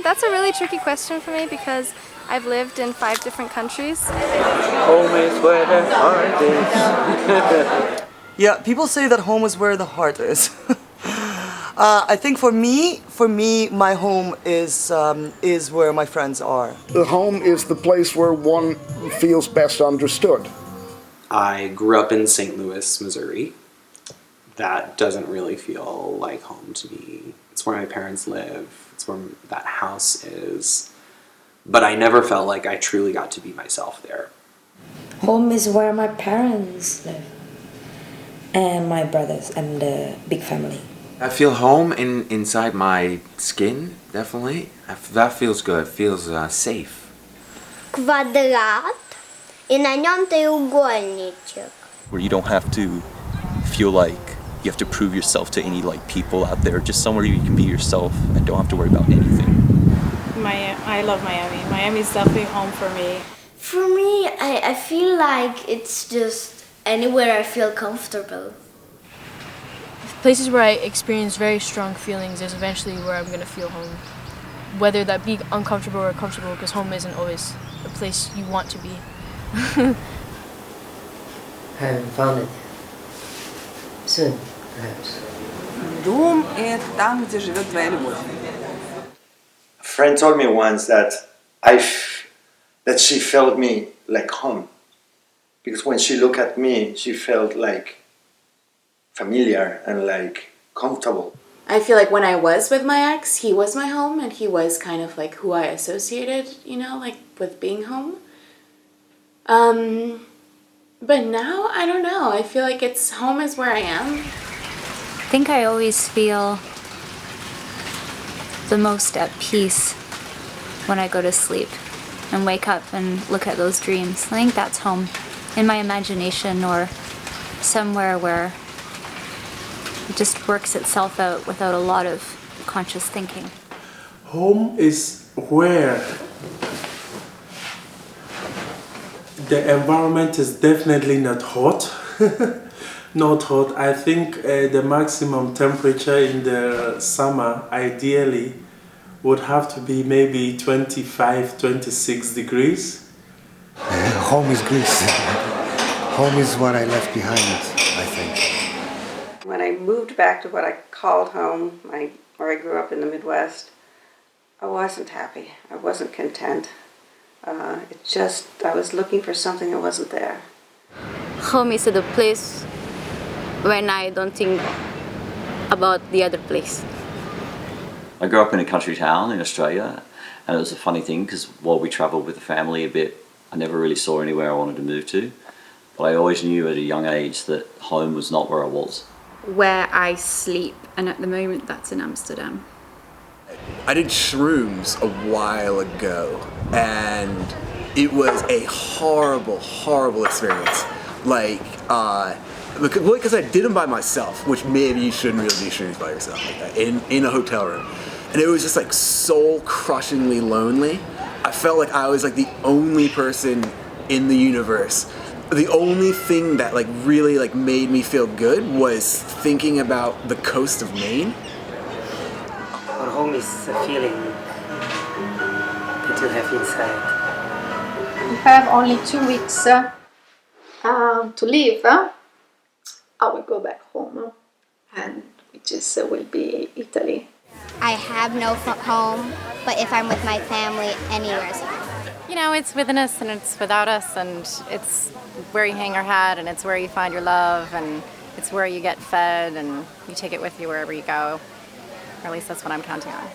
That's a really tricky question for me because I've lived in 5 different countries. Home is where the heart is. Yeah, people say that home is where the heart is. I think for me, my home is where my friends are. The home is the place where one feels best understood. I grew up in St. Louis, Missouri. That doesn't really feel like home to me. It's where my parents live. It's where that house is. But I never felt like I truly got to be myself there. Home is where my parents live. And my brothers and the big family. I feel home inside my skin, definitely. That feels good, feels safe. Квадрат, и на нем треугольничек. Where you don't have to feel like you have to prove yourself to any people out there. Just somewhere you can be yourself and don't have to worry about anything. I love Miami. Miami is definitely home for me. For me, I feel like it's just anywhere I feel comfortable. Places where I experience very strong feelings is eventually where I'm going to feel home. Whether that be uncomfortable or comfortable, because home isn't always a place you want to be. Haven't found it. Soon, perhaps. Дом – это там, где живет твоя любовь. A friend told me once that that she felt me like home, because when she looked at me, she felt like familiar and like comfortable. I feel like when I was with my ex, he was my home, and he was kind of like who I associated, like with being home. But now, I don't know. I feel like it's home is where I am. I think I always feel the most at peace when I go to sleep and wake up and look at those dreams. I think that's home in my imagination or somewhere where it just works itself out without a lot of conscious thinking. Home is where the environment is definitely not hot. Not hot. I think the maximum temperature in the summer, ideally, would have to be maybe 25, 26 degrees. Home is Greece. Home is what I left behind, I think. When I moved back to what I called home, where I grew up in the Midwest, I wasn't happy. I wasn't content. I was looking for something that wasn't there. Home is the place when I don't think about the other place. I grew up in a country town in Australia, and it was a funny thing because while we travelled with the family a bit, I never really saw anywhere I wanted to move to. But I always knew at a young age that home was not where I was. Where I sleep, and at the moment that's in Amsterdam. I did shrooms a while ago, and it was a horrible, horrible experience. Because I did them by myself, which maybe you shouldn't really do shrooms by yourself like that, in a hotel room. And it was just soul-crushingly lonely. I felt like I was the only person in the universe. The only thing that really made me feel good was thinking about the coast of Maine. Our home is a feeling that you have inside. We have only 2 weeks to live. I will go back home, and which will be Italy. I have no home, but if I'm with my family, anywhere's home. It's within us and it's without us, and it's where you hang your hat, and it's where you find your love, and it's where you get fed, and you take it with you wherever you go. Or at least that's what I'm counting on.